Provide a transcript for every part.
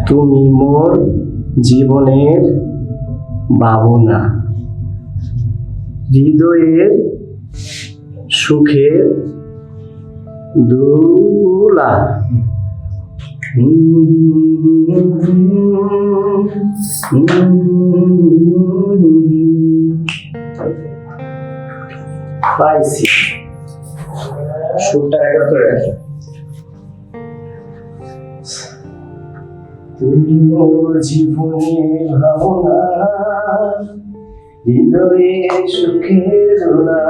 তুমি মোর জীবনের ভাবনা, হৃদয়ের সুখের দোলা। পাইছি, সুরটা রেকর্ড করে রাখি। তুমি মোর জীবনের ভাবনা, হৃদয়ে সুখের দোলা।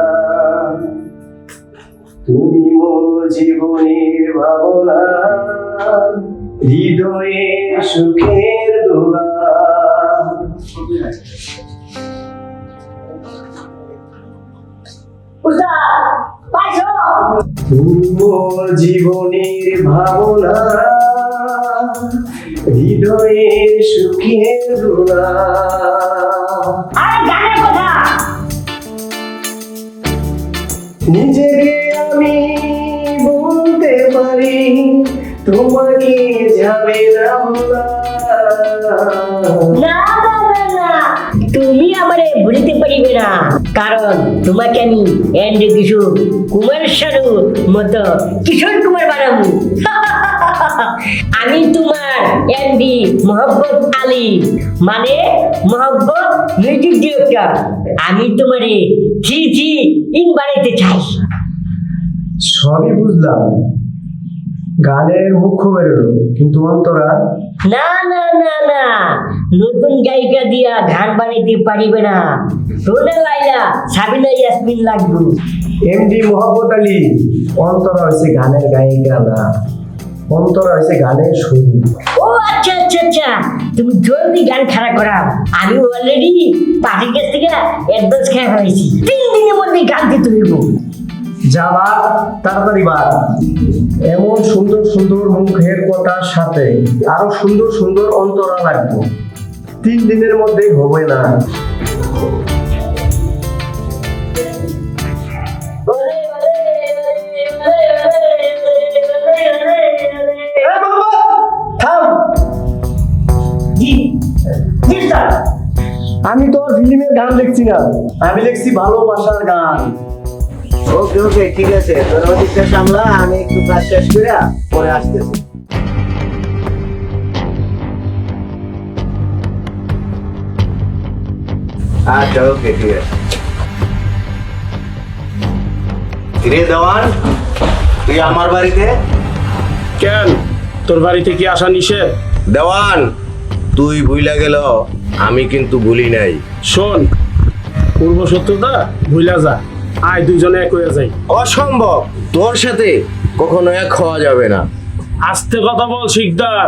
তুমি মোর জীবনের ভাবনা, হৃদয়ে সুখের দোলা। তুমি মোর জীবনের ভাবনা, হৃদয়ে সুখের দোলা। নিজেকে আমি বলতে পারি, তোমাকে যাবে না বলা। না না না না, তুমি আমারে ভুলিতে পারিবে না, কারণ তোমাকে আমি এন্ড কিশোর কুমার শানুর মতো কিশোর কুমার বানাবো। আমি তোমার এমডি মোহাম্মদ আলী, মানে মোহাম্মদ মিউজিক ডিরেক্টর। আমি তোমারে থ্রি ইন বানাইতে চাই। সবই বুঝলাম, গানের মুখ্য বেরোলো, কিন্তু অন্তরা। না না না না, নতুন গায়িকা দিয়া গান বানাইতে পারিবে না। রোনা লাইলা, সাবিনা ইয়াসমিন লাগবে। এমডি মোহাম্মদ আলী, অন্তরা হয়েছে গানের গায়িকা না, অন্তরা হয়েছে গানের সুর। ও আচ্ছা আচ্ছা আচ্ছা, তুমি জলদি গান খারাপ করাও। আমি অলরেডি পার্টির কাছ থেকে অ্যাডভান্স খেয়ে ফেলেছি। 3 দিনের মধ্যে গান দিতে হইব। যাবা তাড়াতাড়ি বার। এমন সুন্দর সুন্দর মুখের কথার সাথে আরো সুন্দর সুন্দর অন্তরা লাগবে। 3 দিনের মধ্যে হবে না। আমি তো ফিল্মের গান লিখছি না, আমি লিখছি ভালোবাসার গান। ওকে ওকে, ঠিক আছে, তোর ওদিকটা সামলা, আমি একটু কাজ শেষ করে পরে আসতেছি। আচ্ছা ওকে, ঠিক আছে। রে দেওয়ান, তুই আমার বাড়িতে? কেন, তোর বাড়িতে কি আসা নিষেধ? দেওয়ান, তুই ভুইলা গেল, আমি কিন্তু ভুলি নাই। শোন, পূর্ব শত্রুতা ভুইলা যা, আয় দুইজনে এক হয়ে যাই। অসম্ভব, তোর সাথে কখনো এক হওয়া যাবে না। আস্তে কথা বল শিকদার,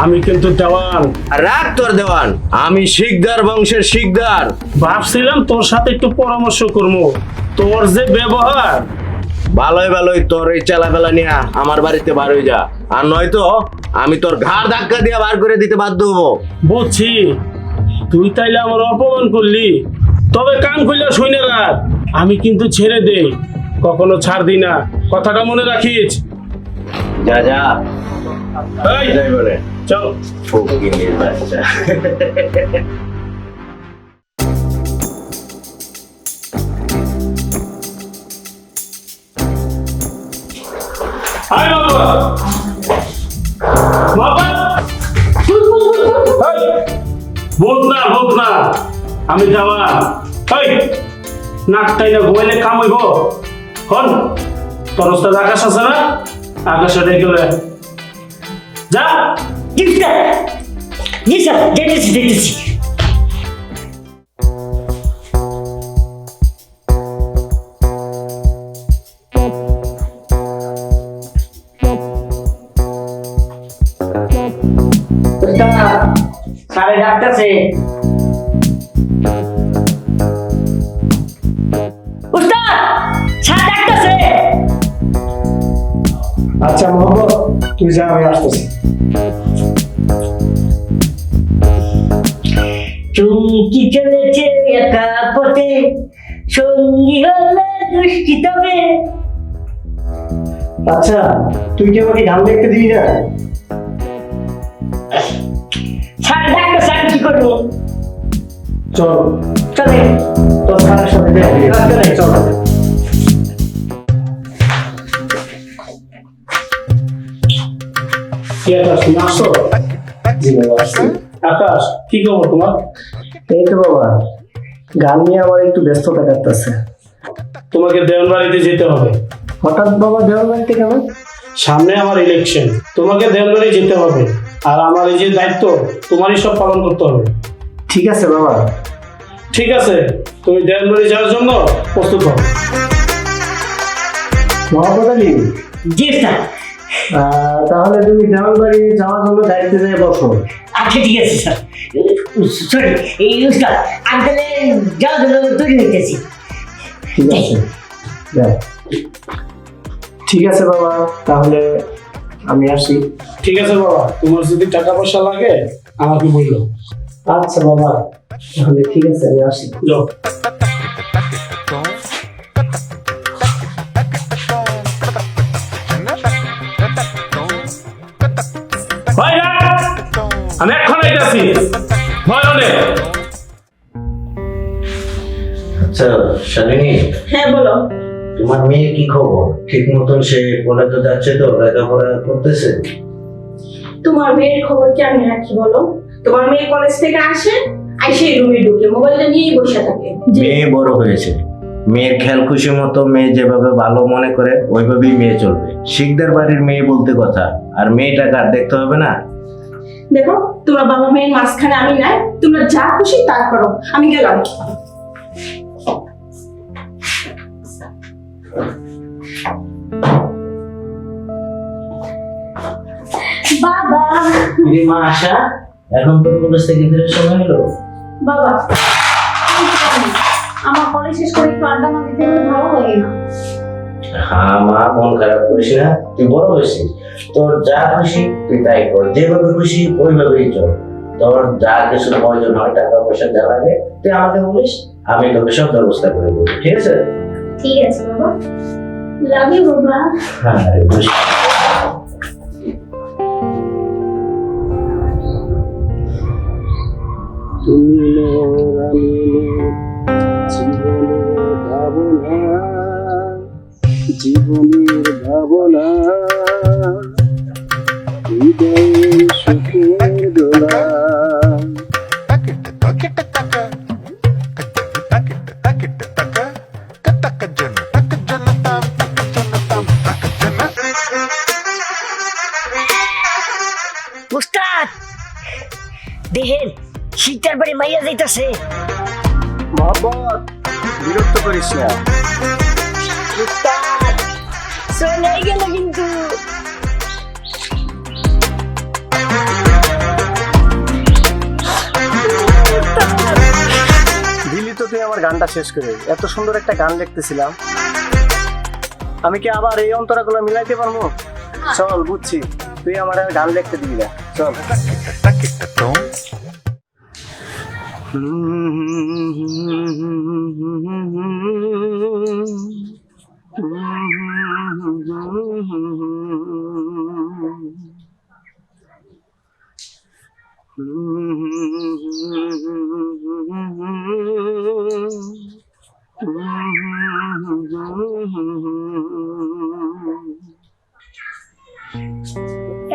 আমি কিন্তু দেওয়ান। আর রাগ তোর দেওয়ান, আমি শিকদার বংশের শিকদার। ভাবছিলাম তোর সাথে একটু পরামর্শ করবো, তোর যে ব্যবহার। ভালোই ভালোই তোর এই চেলাবেলা নিয়ে আমার বাড়িতে বার হয়ে যা, আর নয়তো আমি তোর ঘাড় ধাক্কা দিয়ে বার করে দিতে বাধ্য হবো। বুঝছি, তুই তাইলে আমার অপমান করলি, তবে কান খুলে শুনে রাখ, আমি কিন্তু ছেড়ে দেই, কখনো ছাড় দিই না, কথাটা মনে রাখিস। যা যা এই, যাই বলে চল। ফকিরের বাচ্চা। আয় বাবা, বাবা, এই, ভূত না, আমি যাওয়া। এই, নাকটাই না ঘুমাইলে কাম হইব। হন, তোর ওস্তাদ আকাশ আছে না, আকাশে ডেকে লয়। যা। জি স্যার, জি স্যার, দেখতেছি। স্যারে ডাকতেছে। উস্তাদ, স্যার ডাকতেছে। আচ্ছা মোহাম্মদ, তুই যা, আমি আসতেছি। চুমকি চলেছে একা পথে, সঙ্গী হলে দৃষ্টি তবে। আচ্ছা, তুই কি আমাকে গান দেখতে দিবি না? স্যার ডাকতেছে, আমি কি করবো? চল, চলে। তোর স্যারের সাথে দেখা করি। চলে। চল। কি আকাশ, তুমি আসছো? জি বাবা, আসছি। আকাশ, কি খবর তোমার? এই তো বাবা, গান নিয়ে আমার একটু ব্যস্ততা কাটতেছে। তোমাকে দেওয়ান বাড়িতে যেতে হবে। হঠাৎ বাবা দেওয়ার বাড়িতে কেমন? সামনে আমার ইলেকশন, তোমাকে দেওয়ান বাড়ি যেতে হবে, আর আমার এই যে দায়িত্ব তোমারই সব পালন করতে হবে। ঠিক আছে বাবা। ঠিক আছে, তুমি দেওয়ান বাড়ি যাওয়ার জন্য প্রস্তুত হও। মোহাম্মদ আলী, জি স্যার। তাহলে তুমি দেওয়ার বাড়ি যাওয়ার জন্য দায়িত্বে যেয়ে বসো। আচ্ছা ঠিক আছে স্যার। সরি, এই উস্তাদ আঙ্কেলে যাওয়ার জন্য তৈরি হইতেছি। ঠিক আছে, যাও। ঠিক আছে বাবা, তাহলে আমি আসি। ঠিক আছে বাবা, তোমার যদি টাকা পয়সা লাগে আমাকে বললো। আচ্ছা বাবা, তাহলে ঠিক আছে, আমি আসি। যাও। ভাই না, আমি এখন আইতাছি, ভয় অনেক। আচ্ছা শালিনী, হ্যাঁ বলো। তোমার মেয়ে কি খবর? ঠিক মতন সে কলেজে যাচ্ছে তো, লেখাপড়া করতেছে? তোমার মেয়ের খবর কি আমি রাখি বলো? তোমার মেয়ে কলেজ থেকে আসে, আইসে রুমে ঢুকে মোবাইলটা নিয়েই বসে থাকে। মেয়ে বড় হয়েছে, মেয়ের খেয়াল খুশি মতো মেয়ে যেভাবে ভালো মনে করে ওইভাবেই মেয়ে চলবে। শিকদার বাড়ির মেয়ে বলতে কথা, আর মেয়েটা কার দেখতে হবে না? দেখো, তোমরা বাবা মেয়ের মাঝখানে আমি নাই, তোমরা যা খুশি তা করো, আমি গেলাম। বাবা, মা আশা, এখন তোর কলেজ থেকে ফেরার সময় হলো? বাবা, আমার কলেজ শেষ করে একটু আড্ডা না দিতে হলে ভালো লাগে না। হ্যাঁ মা, মন খারাপ করিস না, তুই বড় হয়েছিস, তোর যা খুশি তুই তাই কর, যেভাবে খুশি ওইভাবেই চল। তোর যা কিছু প্রয়োজন হয়, টাকা পয়সা যা লাগে তুই আমাকে বলিস, আমি তোকে সব ব্যবস্থা করে দেবো, ঠিক আছে? ঠিক আছে বাবা, লাভ ইউ বাবা। হ্যাঁ বুঝি। তুমি মোর, আমি মোর, জীবনের ভাবনা, হৃদয়ের সুখের দোলা। উস্তাদ, দেখেন শীতের বাড়ি মাইয়া যাইতাছে। মোহাম্মদ, বিরক্ত করিস না। উস্তাদ চলে গেল কিন্তু। আমার গানটা শেষ করে। এত সুন্দর একটা গান লিখতেছিলাম, আমি কি আবার এই অন্তরাগুলো মিলাইতে পারবো? চল বুঝছি, তুই আমার আর গান লিখতে দিবি না, চল।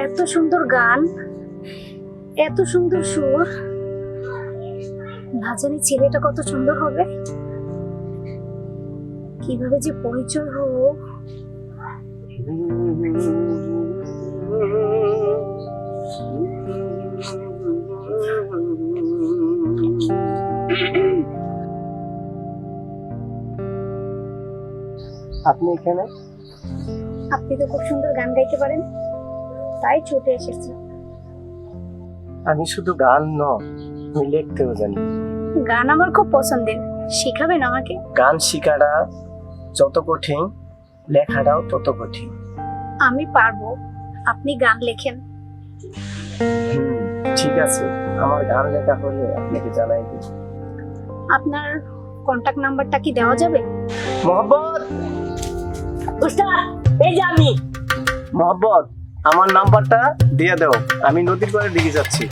এত সুন্দর গান, এত সুন্দর সুর, না জানি ছেলেটা কত সুন্দর হবে, কিভাবে যে পরিচয় হলো। আপনি এখানে? আপনি তো খুব সুন্দর গান গাইতে পারেন, তাই ছুটে এসেছি। আমি শুধু গান নয়, আমি লিখতেও জানি। গান আমার খুব পছন্দের, শেখাবেন আমাকে? গান শেখাটা যত কঠিন, লেখাটাও তত কঠিন। আমি পারবো, আপনি গান লেখেন। ঠিক আছে, আমার গান লেখা হলে আপনাকে জানাই দিই। আপনার কন্টাক্ট নাম্বারটা কি দেওয়া যাবে? মোহাম্মদ, উস্তাদ, এই যে আমি। মোহাম্মদ, আমার নাম্বারটা দিয়ে দাও, আমি নদীর পাড়ে দিকে যাচ্ছি।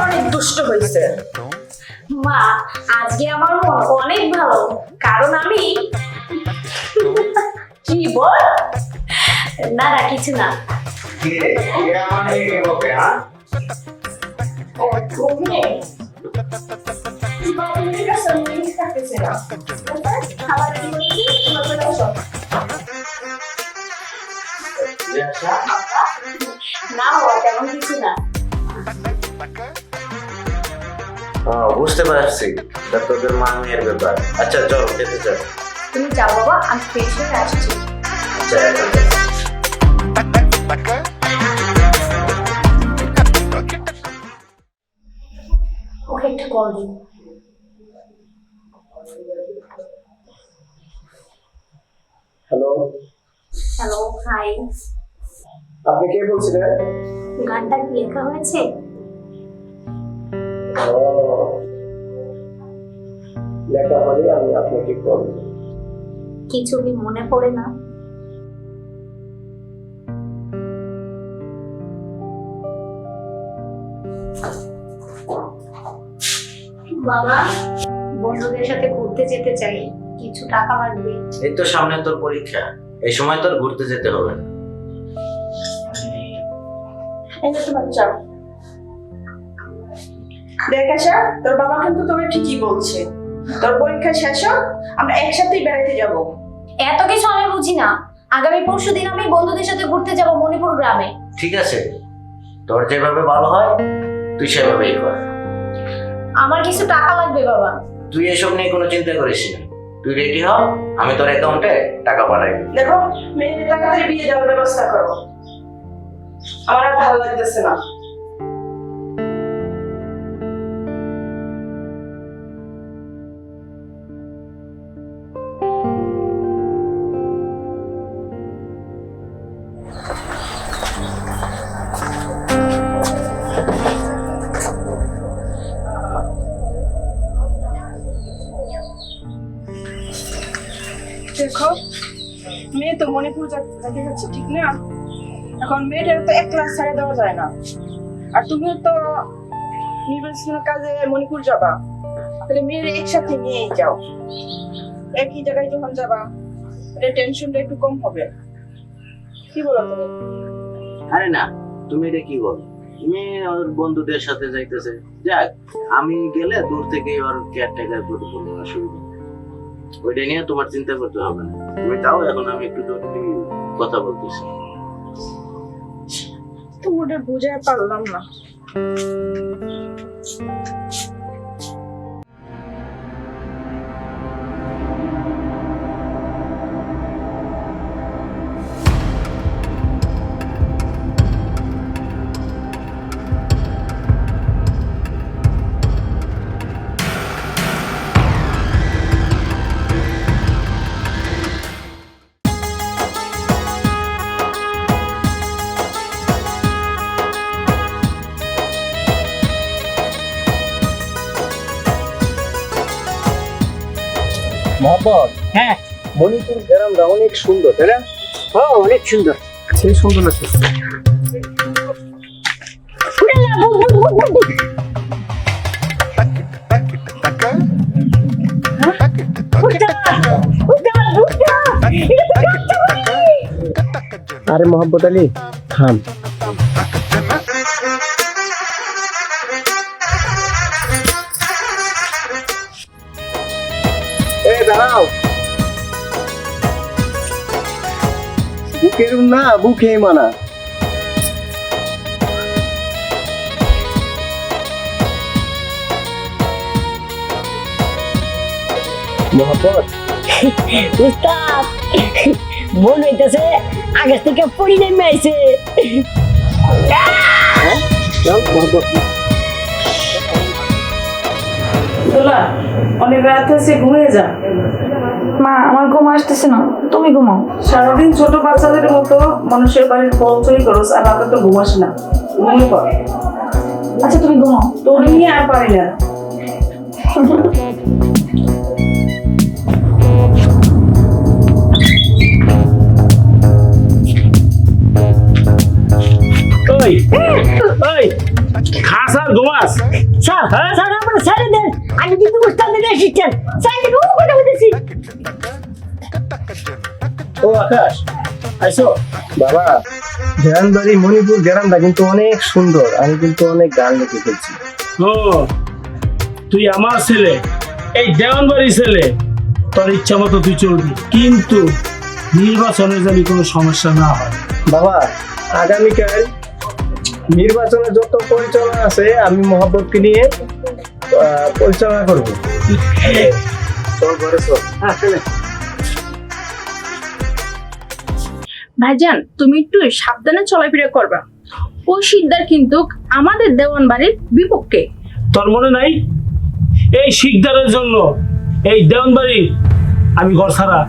অনেক দুষ্ট হয়েছে। মা, আজকে আমার মন অনেক ভালো, কারণ আমি কি বল? না না কিছু না। ও তুমি বাবুর কাছে আমি থাকতেছি না। খাবার রেডি করেছি, তোমরা চলে আসো। না বাবা, তেমন কিছু না। বুঝতে পারছি, এটা তোদের মা মেয়ের ব্যাপার। আচ্ছা চল খেতে চল। তুমি যাও বাবা, আমি ফ্রেশ হয়ে আসছি। আচ্ছা এখন চল। ওকে একটা কল দিন। Hello, hello, hi. আপনি কে বলছিলেন? গানটা কি লেখা হয়েছে? লেখা হলে আমি আপনাকে কল দেব। কিছু কি মনে পড়ে না? বাবা, বন্ধুদের সাথে ঘুরতে যেতে চাই, কিছু টাকা লাগবে। এই তো সামনে তোর পরীক্ষা, এই সময় তোর ঘুরতে যেতে হবে না। এই যে তোমার চাও। দেখ আশা, তোর বাবা কিন্তু তোকে ঠিকই বলছে, তোর পরীক্ষা শেষ হোক, আমরা একসাথেই বেড়াতে যাব। এত কিছু আমি বুঝি না। আগামী পরশুদিন আমি বন্ধুদের সাথে ঘুরতে যাব মণিপুর গ্রামে। ঠিক আছে, তোর যেভাবে ভালো হয় তুই সেভাবেই কর। আমার কিছু টাকা লাগবে বাবা। তুই এসব নিয়ে কোনো চিন্তা করিস না, তুই রেডি হ, আমি তোর অ্যাকাউন্টে টাকা পাঠাই। দেখো মেয়েদের তাড়াতাড়ি বিয়ে দেওয়ার ব্যবস্থা করো, আমার আর ভালো লাগতেছে না। দেখো মেয়ে তো মণিপুর যেতে যাচ্ছে, ঠিক না? এখন মেয়েটার তো 1 লাখ ছাড়া দেওয়া যায় না, আর তুমিও তো নির্বাচনের কাজে মণিপুর যাবা, তাহলে মেয়ের একসাথে নিয়েই যাও। একই জায়গায় যখন যাবা তাহলে টেনশনটা একটু কম হবে। কি বলো তুমি? আরে না, তুমি এটা কি বল, মেয়ে ওর বন্ধুদের সাথে যাইতেছে, যাক আমি গেলে দূর থেকে ওর কেয়ারটেকার করে বলবো, অসুবিধা নেই। ওইটা নিয়ে তোমার চিন্তা করতে হবে না, তুমি যাও, এখন আমি একটু জরুরি কথা বলতেছি। তোমাদের বোঝাতে পারলাম না। মোহাম্মদ, হ্যাঁ মণিপুর গ্রামটা অনেক সুন্দর, তাই না? হ্যাঁ অনেক সুন্দর। সেই সুন্দর লাগতেছে। আরে মোহাম্মদ আলী, থাম। দাঁড়াও, বুকের না বুকে মানা। মোহাম্মদ, উস্তাদ মন হইতেছে আগে থেকে পড়ি নেমে আইছে। দোলা অনেক রাত হয়েছে, ঘুমিয়ে যা। মা আমার ঘুম আসতেছে না, তুমি ঘুমাও। সারাদিন ছোট বাচ্চাদের মতো মানুষের বাড়ির পৌঁছই করস, আর রাতে তো ঘুমাস না, ঘুমিয়ে পড়। আচ্ছা তুমি ঘুমাও। তোর নিয়ে আর পারি না। ওই ওই খাস আর ঘুমাস? স্যার স্যার আমার ছেড়ে দেন, আমি কিন্তু উস্তাদের অ্যাসিস্ট্যান্ট, স্যার আমি ঘুম করে বলতেছি। ও আকাশ, আইসো। বাবা, দেওয়ানবাড়ি মণিপুর গ্রামটা কিন্তু অনেক সুন্দর, আমি কিন্তু অনেক গান লিখে ফেলছি। ও তুই আমার ছেলে, এই দেওয়ানবাড়ির ছেলে, তোর ইচ্ছা মতো তুই চলবি, কিন্তু নির্বাচনে যদি কোনো সমস্যা না হয়। বাবা, আগামীকাল নির্বাচনের যত পরিচালনা আছে আমি মোহাম্মদকে নিয়ে পরিচালনা করবো। চল ঘরে চল। ভাইজান তুমি একটু সাবধানে চলাফেরা করবা, ওই শিকদার কিন্তু আমাদের দেওয়ান বাড়ির বিপক্ষে। তোর মনে নাই এই শিকদারের জন্য এই দেওয়ানবাড়ি আমি ঘর ছাড়া,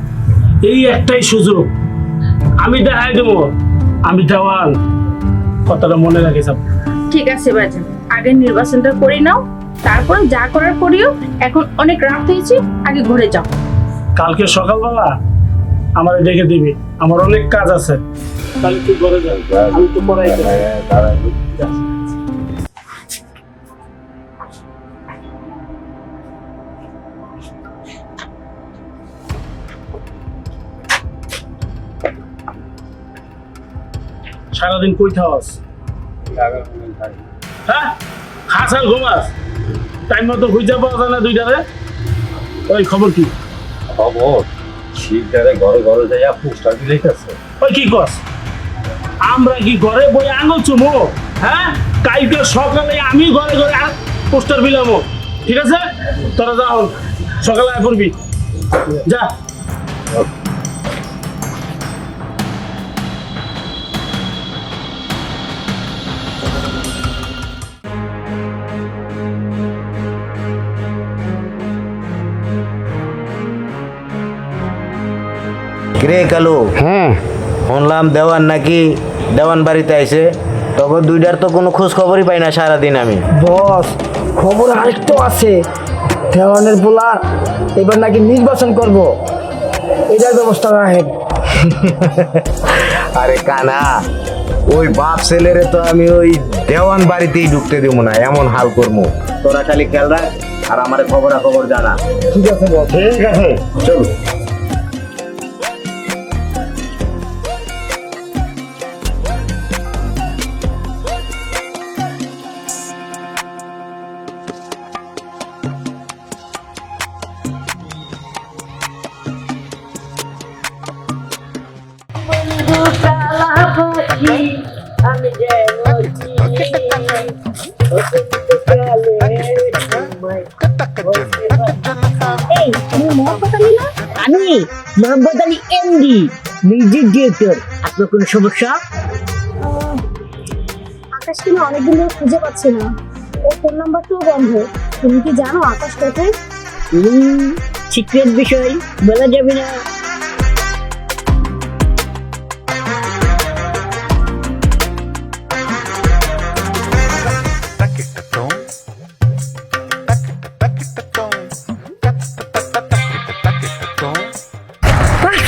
এই একটাই সুযোগ, আমি দেখাই দেবো আমি দেওয়ান, কথাটা মনে রাখিস। ঠিক আছে ভাইজান, আগে নির্বাচনটা করে নাও, তারপরে যা করার করিও। এখন অনেক রাত হয়েছে, আগে ঘরে যাও। কালকে সকালবেলা আমার ডেকে দিবি, আমার অনেক কাজ আছে। তাহলে তুই ঘরে যা, আমি তো পড়াই সারাদিন কই থাকস? হ্যাঁ, খাস আর ঘুমাস, টাইম মতো খুঁজে পাওয়া যায় না দুইটারে। ওই খবর কি? খবর শিকদারে ঘরে ঘরে যাইয়া পোস্টার দিলেইতেছে। ওই কি কস? আমরা কি ঘরে বই আঙুল চুমো? হ্যাঁ, কালকে সকালে আমি ঘরে ঘরে পোস্টার বিলামো, ঠিক আছে তোরা যা হন সকালে আয় পড়বি যা কিরে কালু শুনলাম দেওয়ান নাকি দেওয়ান বাড়িতে আইছে তখন দুইটার তো কোনো খোঁজ খবরই পাই না সারাদিন আমি। বস খবর আরেকটু আছে, দেওয়ানের পোলা এবার নাকি নির্বাচন করব, এটার ব্যবস্থা রাখেন। আরে কানা, ওই বাপ ছেলেরে তো আমি ওই দেওয়ান বাড়িতেই ঢুকতে দেব না, এমন হাল করবো। তোরা খালি খেয়াল রাখ আর আমার খবর জানা। ঠিক আছে বস। ঠিক আছে চল। আমি আমি Mohammad Ali MD music director. আপনার কোনো সমস্যা? আকাশকে না অনেকদিন ধরে খুঁজে পাচ্ছি না, ওর ফোন নাম্বারটাও বন্ধ। তুমি কি জানো আকাশ কোথায়? সিক্রেট বিষয় বলা যাবে না।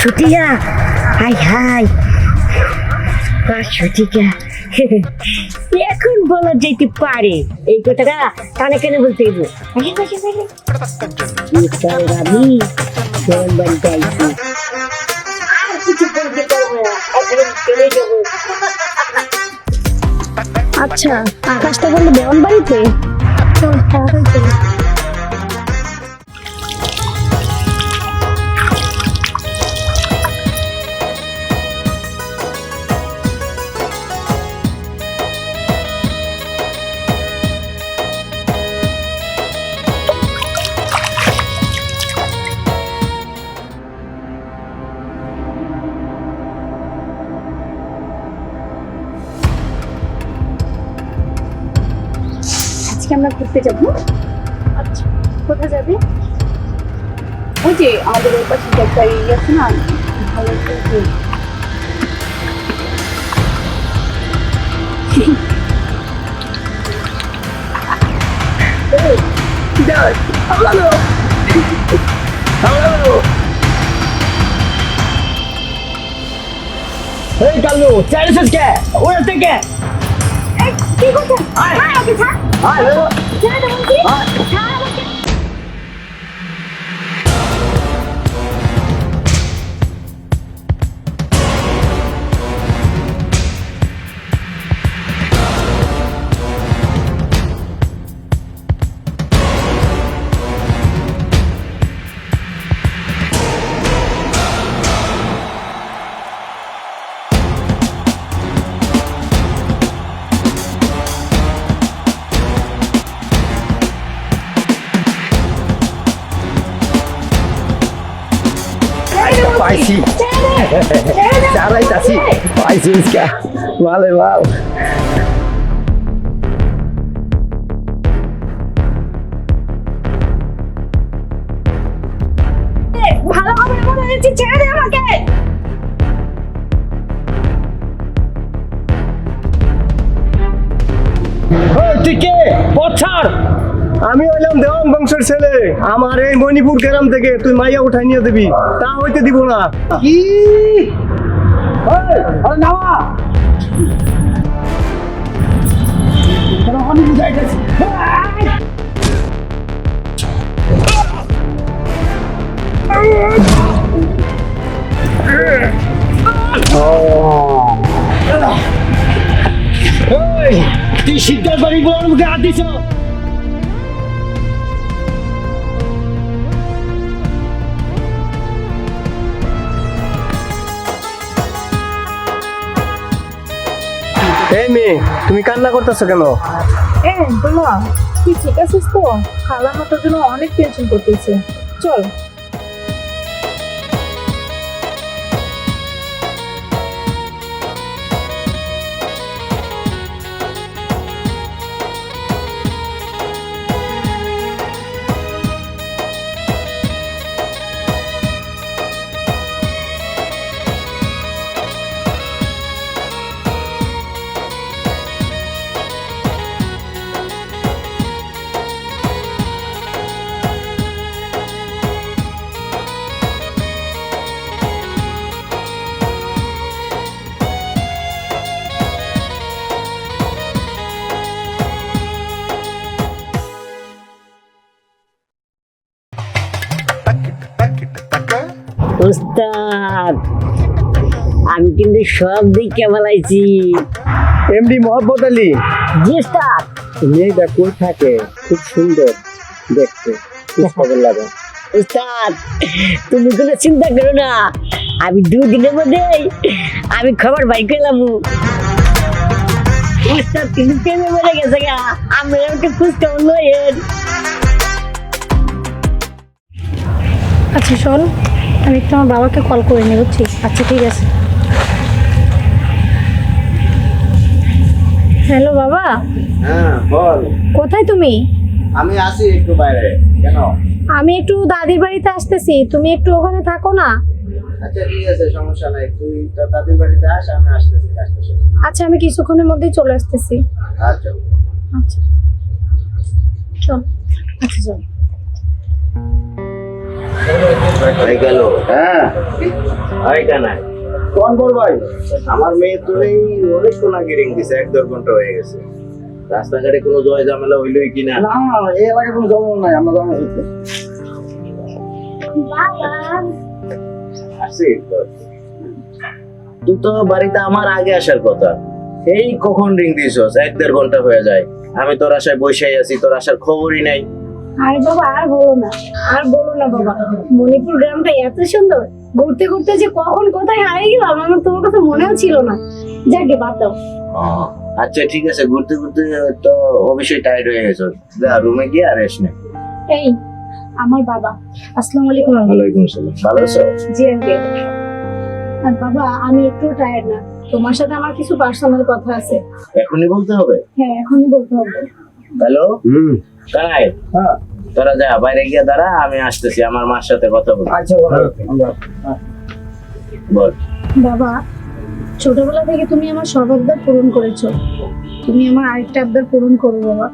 ছুটিয়া হাই হাই ছুটিকা এখন বলা যেতে পারে, এই কথাটা কানে কানে বলতে হইব। আমি দেওয়ান বাড়িতে আইছি, আর কিছু বলতে পারবো না, একদম চলে যাবো। আচ্ছা, আকাশটা বললো দেওয়ান বাড়িতে। চল তাড়াতাড়ি চল। আজকে আমরা ঘুরতে যাবো। আচ্ছা, কোথায় যাবে? ওই যে আমাদের ওই পাশে একটা ইয়ে আছে না, ভালো একটা এই কালু চাইছিস কে ওর থেকে? কি করছেন? ওকে ছাড়। আয় ছাড় বলছি। ছাড় আমাকে। পাইছি, চালাইতাছি, পাইছিস কে? ভালো ভালো। ভালো হবে না মনে হচ্ছে, ছেড়ে দে আমাকে। তুই কে? পছাড়। আমি হইলাম দেওয়ান বংশের ছেলে, আমার এই মণিপুর গ্রাম থেকে তুই মাইয়া উঠাই নিয়ে দিবি, তা হইতে দিব না। কি নামা বুঝাইতেছি। তুই শিকদার বাড়ি বড় মুখে হাত দিছ। এই মেয়ে, তুমি কান্না করতেছো কেন? বলো তুই ঠিক আছিস তো? খালা মাতার জন্য অনেক টেনশন করতেছে। চল। উস্তাদ, আমি কিন্তু সব দিকে বলাইছি। এমডি মোহাম্মদ আলী। জি উস্তাদ। মেয়েটা কই থাকে? খুব সুন্দর দেখতে, খুব খবর লাগে। উস্তাদ, তুমি কোনো চিন্তা করো না, আমি 2 দিনের মধ্যেই আমি খবর বাই করলাম। উস্তাদ কিন্তু প্রেমে মরে গেছে গা, আমরা একটু খুঁজ খবর লইয়েন। আচ্ছা শোন, আমি একটু আমার বাবাকে কল করে নিয়ে বুঝছি। আচ্ছা ঠিক আছে। হ্যালো বাবা। হ্যাঁ বল। কোথায় তুমি? আমি আসি একটু বাইরে। কেন? আমি একটু দাদির বাড়িতে আসতেছি, তুমি একটু ওখানে থাকো না? আচ্ছা ঠিক আছে, সমস্যা নাই, তুই তোর দাদির বাড়িতে আস, আমি আসতেছি কাজটা শেষ। আচ্ছা আমি কিছুক্ষণের মধ্যেই চলে আসতেছি। আচ্ছা আচ্ছা চল। আচ্ছা চল। হয়ে গেল। হ্যাঁ হয় কেন কোন বড় ভাই? আমার মেয়ে তো এই অনেকক্ষণ আগে রিং দিছে, 1-1.5 ঘন্টা হয়ে গেছে। রাস্তাঘাটে কোনো জয় ঝামেলা হইলই কিনা? না, এই এলাকায় কোনো জঙ্গল নাই, আমরা জঙ্গল হচ্ছে। আসি তো। তুই তো বাড়িতে আমার আগে আসার কথা, এই কখন রিং দিছস? 1-1.5 ঘন্টা হয়ে যায়, আমি তোর আশায় বসেই আছি, তোর আসার খবরই নাই। আরে বাবা আর বলো না, আর বলো না বাবা। মণিপুর গ্রামটা এত সুন্দর, ঘুরতে ঘুরতে যে কখন কোথায় হারিয়ে গেলাম আমার তোমার কথা মনেও ছিল না। যাকে বাদ দাও। আচ্ছা ঠিক আছে, ঘুরতে ঘুরতে তো অবশ্যই টায়ার্ড হয়ে গেছো, যা রুমে গিয়ে আর রেস্ট নে। এই আমার বাবা। আসসালামু আলাইকুম আঙ্কেল। ওয়ালাইকুম আসসালাম। ভালো আছো? জি আঙ্কেল। আর বাবা আমি একটু টায়ার্ড না, তোমার সাথে আমার কিছু পার্সোনাল কথা আছে। এখনই বলতে হবে? হ্যাঁ এখনই বলতে হবে। হ্যালো কানাই, তোরা যা বাইরে গিয়ে দাঁড়া, আমি আসতেছি, আমার মার সাথে কথা বল। আচ্ছা বল। বাবা ছোটবেলা থেকে তুমি আমার সব আবদার পূরণ করেছো, তুমি আমার আরেকটা আবদার পূরণ করো বাবা।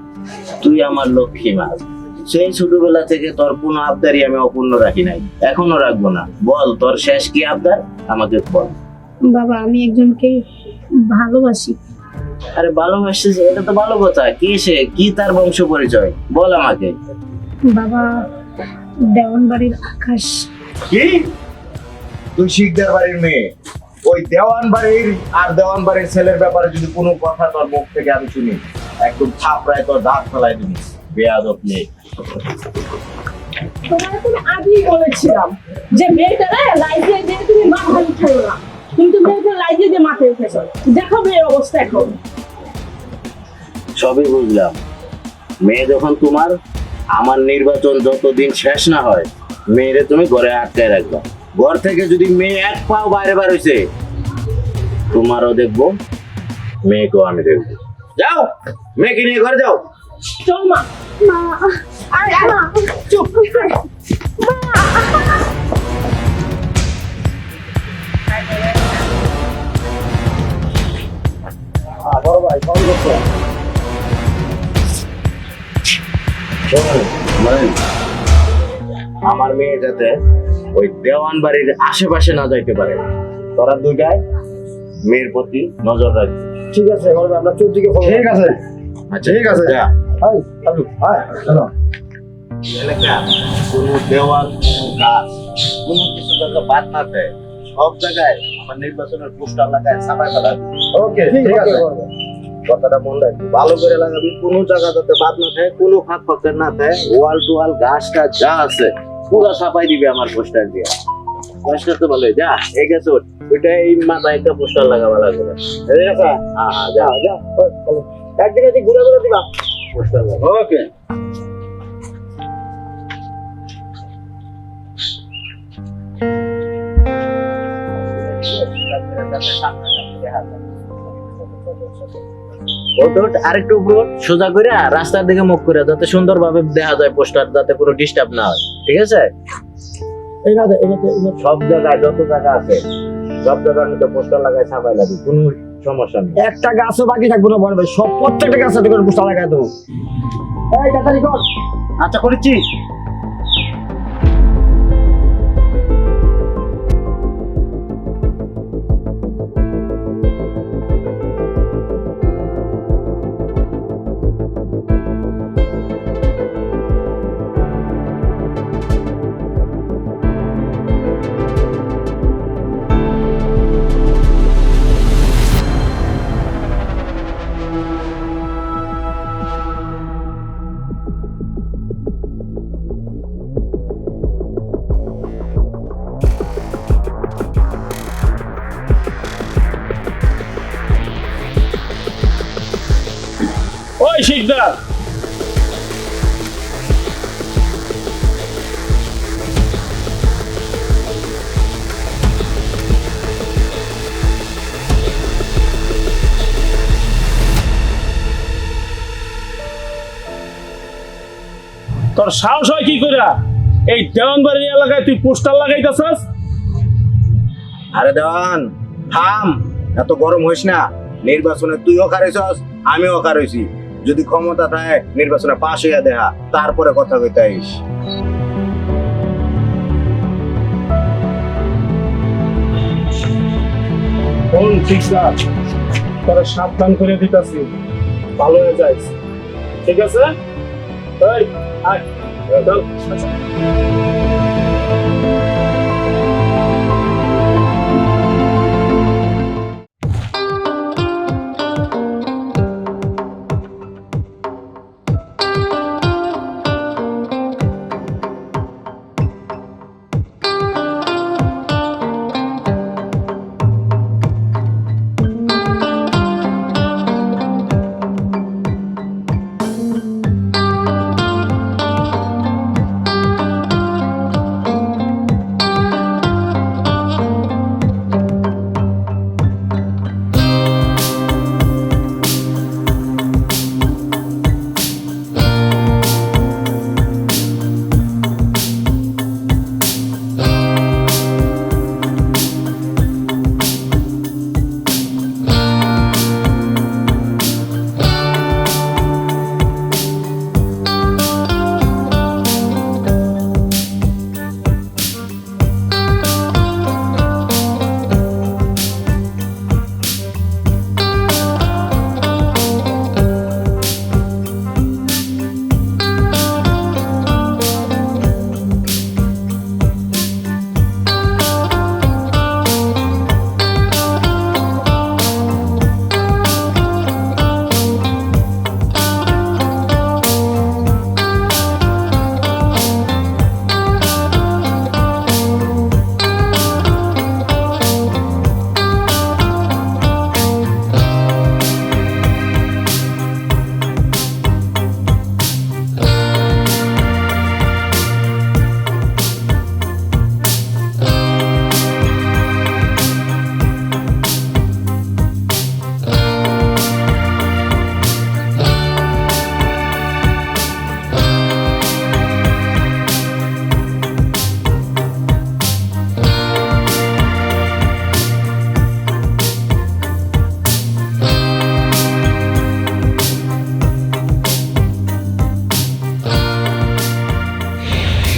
তুই আমার লক্ষ্মী মা, সেই ছোটবেলা থেকে তোর কোনো আবদারই আমি অপূর্ণ রাখি নাই, এখনো রাখবো না। বল তোর শেষ কি আবদার, আমাকে বল। বাবা আমি একজনকে ভালোবাসি। আরে ভালোবাসিস, এটা তো ভালো কথা, কে সে, কি তার বংশ পরিচয়, বল আমাকে। বাবা দেওয়ান বাড়ির আকাশ। কি? তুই শিকদার বাড়ির মেয়ে, ওই দেওয়ান বাড়ির আর দেওয়ান বাড়ির ছেলের ব্যাপারে যদি কোনো কথা তোর মুখ থেকে আমি শুনি, একদম থাপড়ায় তোর দাঁত ফেলাই দিবি, বেয়াদব মেয়ে। তোমার তুমি আগেই বলেছিলাম যে মেয়েটারে লাইফে দিয়ে তুমি মাথা উঠো না, কিন্তু মেয়েটা লাইফে দিয়ে মাথায় উঠেছো। দেখো মেয়ের অবস্থা এখন। সবই বুঝলাম, মেয়ে যখন তোমার, আমার নির্বাচন যতদিন শেষ না হয় মেয়েরে তুমি ঘরে আটকায় রাখবা। ঘর থেকে যদি মেয়ে এক পাও বাইরে বার হইছে, তোমারও দেখবো, মেয়েকেও আমি দেখবো। যাও, মেয়েকে নিয়ে ঘরে যাও। চল মা। মা আরে মা চুপ। বড় ভাই কল করছো? শোন, মানে আমার মেয়ে যাতে ওই দেওয়ান বাড়ির আশেপাশে না যাইতে পারে, তোরা দুইটাই মেয়ের প্রতি নজর রাখবি। ঠিক আছে বড় ভাই, আমরা চৌধুরীকে ফোন। ঠিক আছে। আচ্ছা ঠিক আছে, যা। Hi hello hi hello. এলাকা কোনো দেওয়াল, কোনো গাছ, কোনো কিছু যাতে বাদ না থাকে, সব জায়গায় আমার নির্বাচনের পোস্টার লাগায় ছাপায় ফেলাবি। ওকে ঠিক আছে। কথাটা মনে রাখবি, ভালো করে লাগাবি, কোনো জায়গা যাতে বাদ না থাকে, কোনো ফাঁক ফাঁকের না থাকে, ওয়াল টু ওয়াল গাছটা যা আছে পুরো ছাপাই দিবি আমার পোস্টার দিয়ে। বয়স তো ভালো যা ঠিক আছে ওইটা এই মাথায় একটা পোস্টার লাগাবা লাগবে ঠিক আছে হ্যাঁ যা যা একদিকে ঘুরে ঘুরে দিবা পোস্টার লাগা ওকে আরেকটু উপর সোজা করে রাস্তার দিকে মুখ করে যাতে সুন্দরভাবে দেখা যায় পোস্টার যাতে কোনো ডিস্টার্ব না হয় ঠিক আছে সব জায়গায় যত জায়গা আছে সব জায়গার মধ্যে পোস্টার লাগাই ছাপাই লাগবে কোনো সমস্যা নেই একটা গাছও বাকি থাকবো না বড় ভাই, সব প্রত্যেকটা গাছে করে পোস্টার লাগাই দেবো। এই তাড়াতাড়ি কর। আচ্ছা করেছি ওই শিকদার তোর সাহস হয় কি করে এই দেওয়ানবাড়ি এলাকায় তুই পোস্টার লাগাইতেছস? আরে দেওয়ান থাম, এত গরম হইস না। নির্বাচনে তুইও কারাইছস, আমিও কারাইছি। যদি ক্ষমতা থাকে নির্বাচনে পাশ হইয়া দেখা, তারপরে কথা কইতে আইস। কোন শিকদার তোরা সাবধান করে দিতেছি, ভালো হয়ে যাইস ঠিক আছে? এই আয় চল আচ্ছা।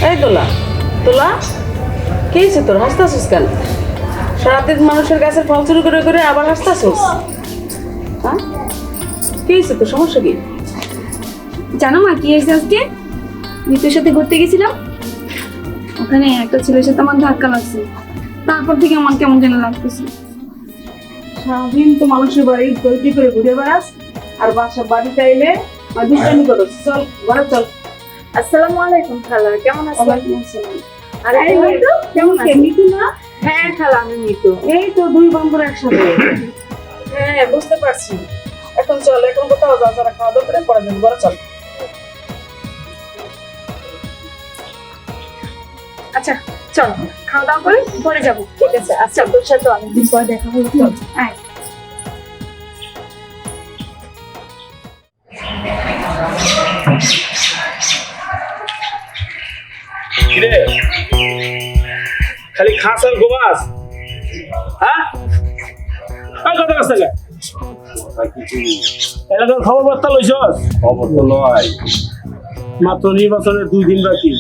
এই তোলা তোলা কি হয়েছে তোর? হাসতাছিস কেন? সারাদিন মানুষের কাছে ফল চুরি করে করে আবার হাসতাছিস? হ্যাঁ কি হয়েছে তোর? সমস্যা কি? জানো মা কি হয়েছে আজকে? মিতুর সাথে ঘুরতে গেছিলাম, ওখানে একটা ছেলের সাথে আমার ধাক্কা লাগছে। তারপর থেকে আমার কেমন যেন লাগতেছে। সারাদিন তো মানুষের বাড়ি গল্পি করে ঘুরে বেড়াস আর বাড়িতে এলে দুষ্টামি করো। চল ঘরে চল। আসসালামু আলাইকুম খালা, কেমন আছেন? ওয়ালাইকুম আসসালাম। আরে মিতু, কেমন আছিস? মিতু না? হ্যাঁ খালা আমি মিতু। এই তো দুই বন্ধুরা একসাথে। হ্যাঁ বুঝতে পারছি। এখন চল, এখন কোথাও যাওয়া যারা খাওয়া দাওয়া করে পরে যাবো, বড় চল। আচ্ছা চল, খাওয়া দাওয়া করে পরে যাবো। ঠিক আছে, আচ্ছা তোর সাথে অনেকদিন পর দেখা হলো। চল। আয়। কিরে খালি খাস আর ঘুমাস, হ্যাঁ? আর কথা কাছ থেকে এলাকার খবর বার্তা লইছস? খবর তো লয়, মাত্র নির্বাচনের 2 দিন বাকি।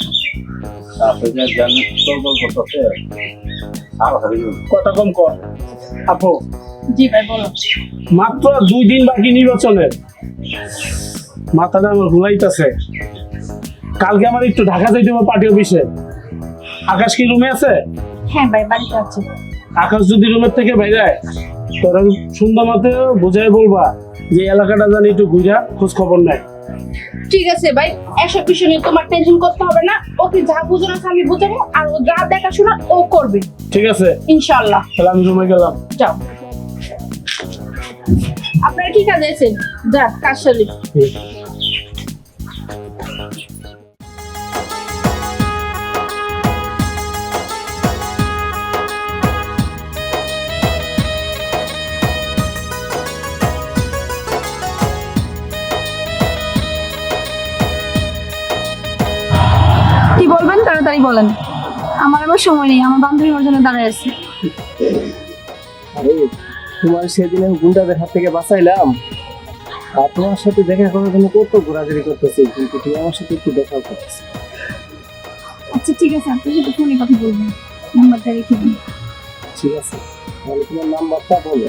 তারপরে জানি তোর করতেছে তাড়াতাড়ি কথা কম কর। আপু, জি ভাই বলো। মাত্র 2 দিন বাকি নির্বাচনের, মাথাটা আমার ঘুরাইতেছে। কালকে আমার একটু ঢাকা যাইতে হবে পার্টি অফিসে। আকাশ কি রুমে আছে? হ্যাঁ ভাই বাড়িতে আছি। আকাশ যদি রুমের থেকে বাইরে তোর সুন্দর মতে বোঝাই বলবা যে এলাকাটা জানি একটু ঘুরা খোঁজ খবর নেয়। ঠিক আছে ভাই, এসব বিষয় নিয়ে তোমার টেনশন করতে হবে না। ওকে যা বুঝানো আছে আমি বুঝাবো, আর ও যা দেখাশোনা ও করবে ঠিক আছে, ইনশাআল্লাহ। তাহলে আমি রুমে গেলাম। যাও। আপনারা কি কাজে আছেন? যা কাজ চলি। কি বলবেন তাড়াতাড়ি বলেন, আমার আবার সময় নেই, আমার বান্ধবী আমার জন্য দাঁড়ায় আছে। আরে তোমার সেদিন আমি গুন্ডাদের হাত থেকে বাঁচাইলাম, আর তোমার সাথে দেখা করার জন্য কত ঘোরাঘুরি করতেছি, কিন্তু তুমি আমার সাথে একটু দেখা করতেছি। আচ্ছা ঠিক আছে, আপনার সাথে ফোনে কথা বলবেন, নাম্বারটা রেখে দিন। ঠিক আছে, তাহলে তোমার নাম্বারটা বলো।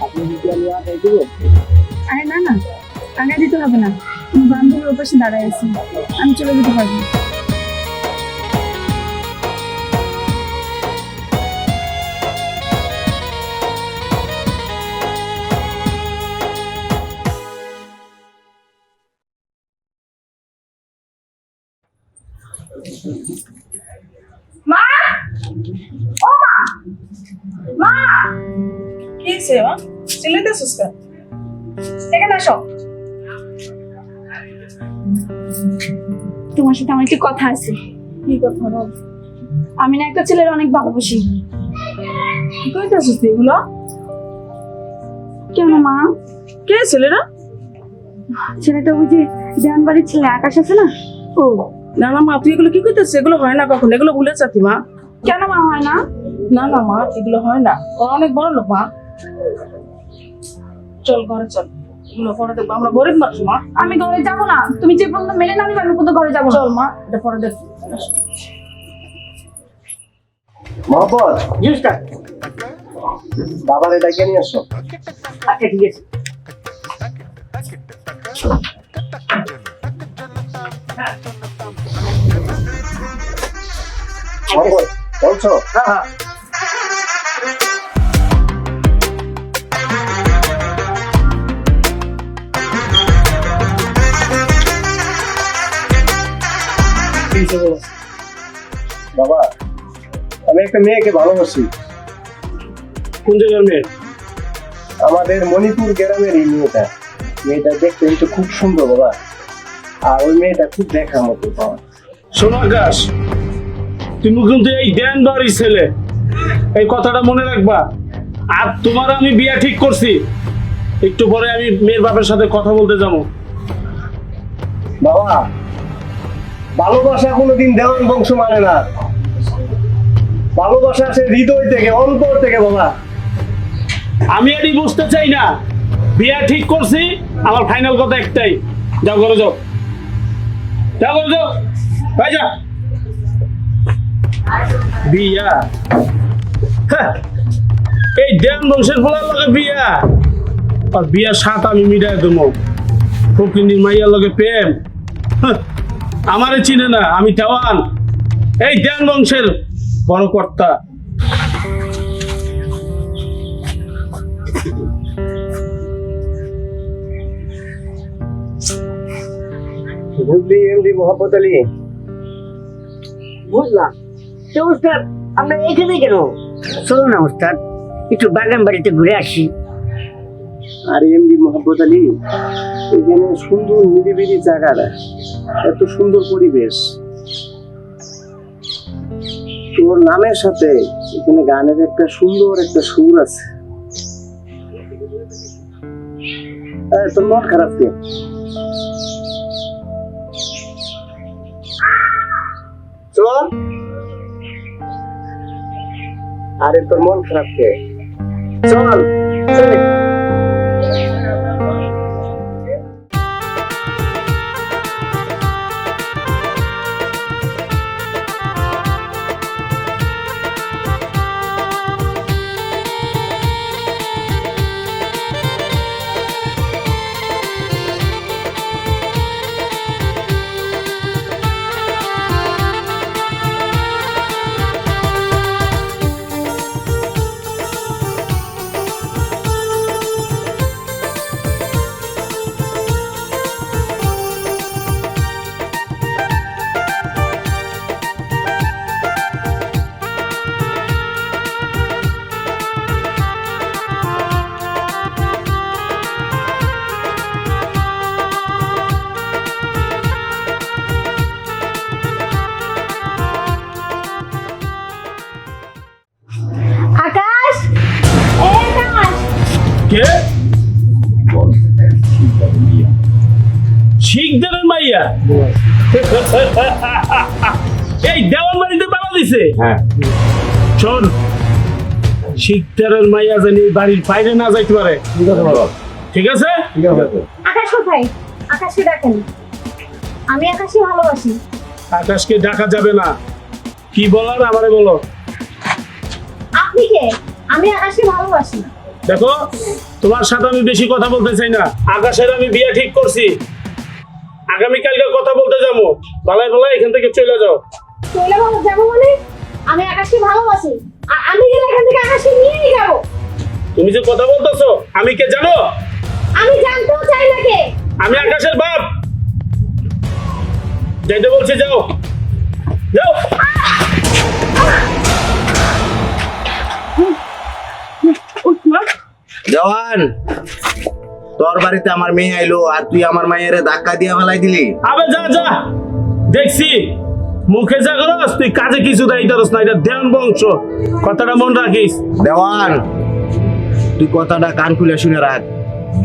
আপনি যদি আমি আগে দেবো? আরে না না, আগে দিতে হবে না, আমার বান্ধবীর ওর পাশে দাঁড়ায় আছে, আমি চলে যেতে পারবো। মা, ও মা, মা, কি হয়েছে মা? চিল্লাইতেছিস কেন? এখানে আসো। তোমার সাথে আমার একটু কথা আছে। কি কথা বল? আমি না একটা ছেলের অনেক ভালোবাসি। কি কইতাছিস তুই এগুলো? কেন মা? কে ছেলেরা? ছেলেটা ওই যে জানবাড়ির ছেলে আকাশ আছে না, ও। না না মা, তুই এগুলো কি কইতাছিস? এগুলো হয় না কখন, এগুলো ভুলে যাতি মা। কেন মা হয় না? না না মা, এগুলো হয় না, ওরা অনেক বড় লোক মা। চল ঘরে চল, এগুলো পরে দেখবো, আমরা গরিব মানুষ মা। আমি ঘরে যাবো না, তুমি যে পর্যন্ত মেনে না নিবে আমি পর্যন্ত ঘরে যাবো না। চল মা, এটা পরে দেখবো। মহব্বত, বাবার এটা কে নিয়ে আসো? আচ্ছা ঠিক আছে। মহব্বত, বলছো? হ্যাঁ হ্যাঁ। বাবা, আমি একটা মেয়েকে ভালোবাসি। কোন জায়গার মেয়ে? আমাদের মণিপুর গ্রামের এই মেয়েটা দেখতে কিন্তু খুব সুন্দর বাবা, আর ওই মেয়েটা খুব দেখার মতো বাবা। শোনো আকাশ, তুমি কিন্তু এই দেন বাড়ির ছেলে, এই কথাটা মনে রাখবা। আর তোমার আমি বিয়া ঠিক করছি, একটু পরে আমি মেয়ের বাপের সাথে কথা বলতে যাবো। বাবা, ভালোবাসা কোনোদিন দেওয়ান বংশ মানে না, ভালোবাসা আসে হৃদয় থেকে, অন্তর থেকে বাবা। আমি এটি বুঝতে চাই না, বিয়া ঠিক করছি, আমার ফাইনাল কথা একটাই, যাও ঘরে যাও, যাও ঘরে যাও, ভাই যা। বিয়া, হ্যাঁ, এই দেন বংশের ফলার লগে বিয়া, আর বিয়ার সাথ আমি মিটাই দেবো। ফকিনীর মাইয়ার লগে প্রেম, হ্যাঁ, আমারে চিনে না, আমি দেওয়ান, এই দেন বংশের বড় কর্তা। বুঝলি এমডি মোহাম্মদ আলী? বুঝলাম, তো উস্তাদ আমরা এখানে কেন? চলো না উস্তাদ, একটু বাগান বাড়িতে ঘুরে আসি। আর এমডি মোহাম্মদ আলী, এখানে সুন্দর নিরিবিলি জায়গাটা, এত সুন্দর পরিবেশ, তোর নামের সাথে এখানে গানের একটা সুন্দর একটা সুর আছে। তোর মন খারাপ কে? চল। আরে তোর মন খারাপ কে? চল চল। আকাশ, এ আকাশ, কে? শিকদারের মাইয়া? এই দেওয়ান বাড়িতে তালা দিছে? হ্যাঁ। শোন, শিকদারের মাইয়া জানি বাড়ির বাইরে না যাইতে পারে, ঠিক আছে? আকাশ কোথায়? আকাশকে ডাকেন, আমি আকাশকে ভালোবাসি। আকাশকে ডাকা যাবে না, কি বলার আমারে বলো। আপনি কে? আমি আকাশকে ভালোবাসি। দেখো, তোমার সাথে আমি বেশি কথা বলতে চাই না। আকাশের আমি বিয়ে ঠিক করছি, আগামীকালকে কথা বলতে যাবো। বালাই বালাই এখান থেকে চলে যাও। চলে যাবো মানে? আমি আকাশকে ভালোবাসি, আমি গেলে এখান থেকে আকাশকে নিয়েই যাবো। তুমি যে কথা বলতেছো, আমি কে জানো? আমি জানতেও চাই না কে। আমি আকাশের বাপ। যাইতে বলছি, যাও যাও। জওয়ান, তোর বাড়িতে আমার মেয়ে আইলো আর তুই আমার মায়ের ধাক্কা দিয়ে ফেলাই দিলি। আবে যা যা, দেখছি মুখে যা করস, তুই কাজে কিছু দায়িত্ব না। এটা দেওয়ান বংশ, কথাটা মনে রাখিস। দেওয়ান, তুই কথাটা কান খুলে শুনে রাখ।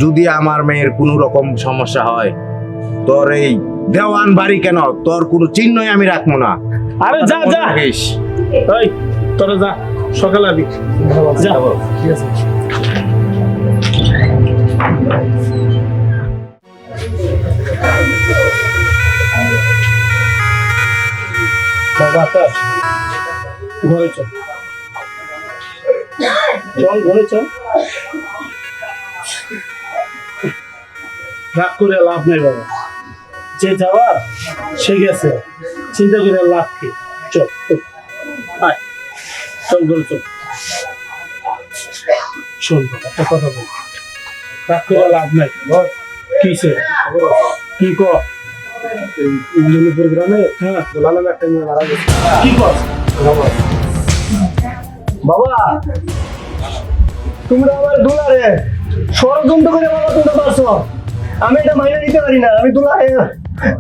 যদি আমার মেয়ের কোনো রকম সমস্যা হয়, তোর এই দেওয়ান বাড়ি কেন, তোর কোনো চিহ্নই আমি রাখবো না। আরে যা যা, রাখিস। ওই তোরা যা, সকালে আবি। যা, ঠিক আছে। বাতাস, ঘরে চল, চল ঘরে চল। রাগ করে লাভ নেই বাবা, যে যাওয়ার সে গেছে, চিন্তা করে লাভ কি? চল আয়, চল ঘরে চল। শোন একটা কথা বল, রাগ করে লাভ নাই। কিসে কি কর? মণিপুর গ্রামে গোলাম একটা মেয়ে মারা গেছে। কি কর বাবা? তোমরা আমার দুলারে ষড়যন্ত্র করে বাবা তোমরা পারছো। আমি এটা মাইনে নিতে পারি না। আমি দুলারে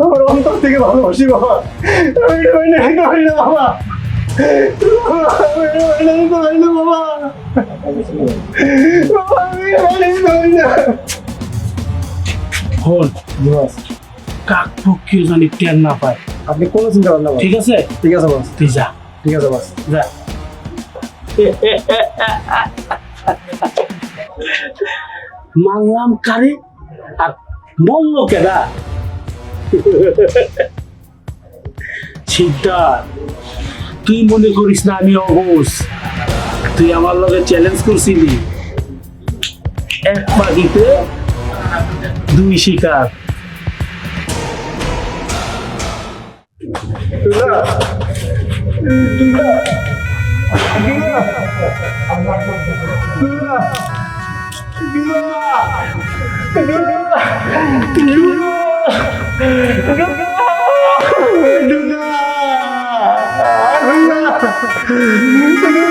আমার অন্তর থেকে ভালোবাসি বাবা। আমি এটা মাইনে নিতে পারি না বাবা। আমি এটা মাইনে নিতে পারি না বাবা। বাবা, আমি এটা মাইনে নিতে পারি না। হল কাক পক্ষীও জানি টের না পায়। আপনি কোনো চিন্তা করেন না। ঠিক আছে, ঠিক আছে বস, তুই যা। ঠিক আছে বস, যা। মারলাম কারে আর বলল কেডা? সিদ্ধার, তুই মনে করিস না আমি অবুঝ? তুই আমার লগে চ্যালেঞ্জ করছিলি, এক পাখিতে দুই শিকার। দুলা তুমি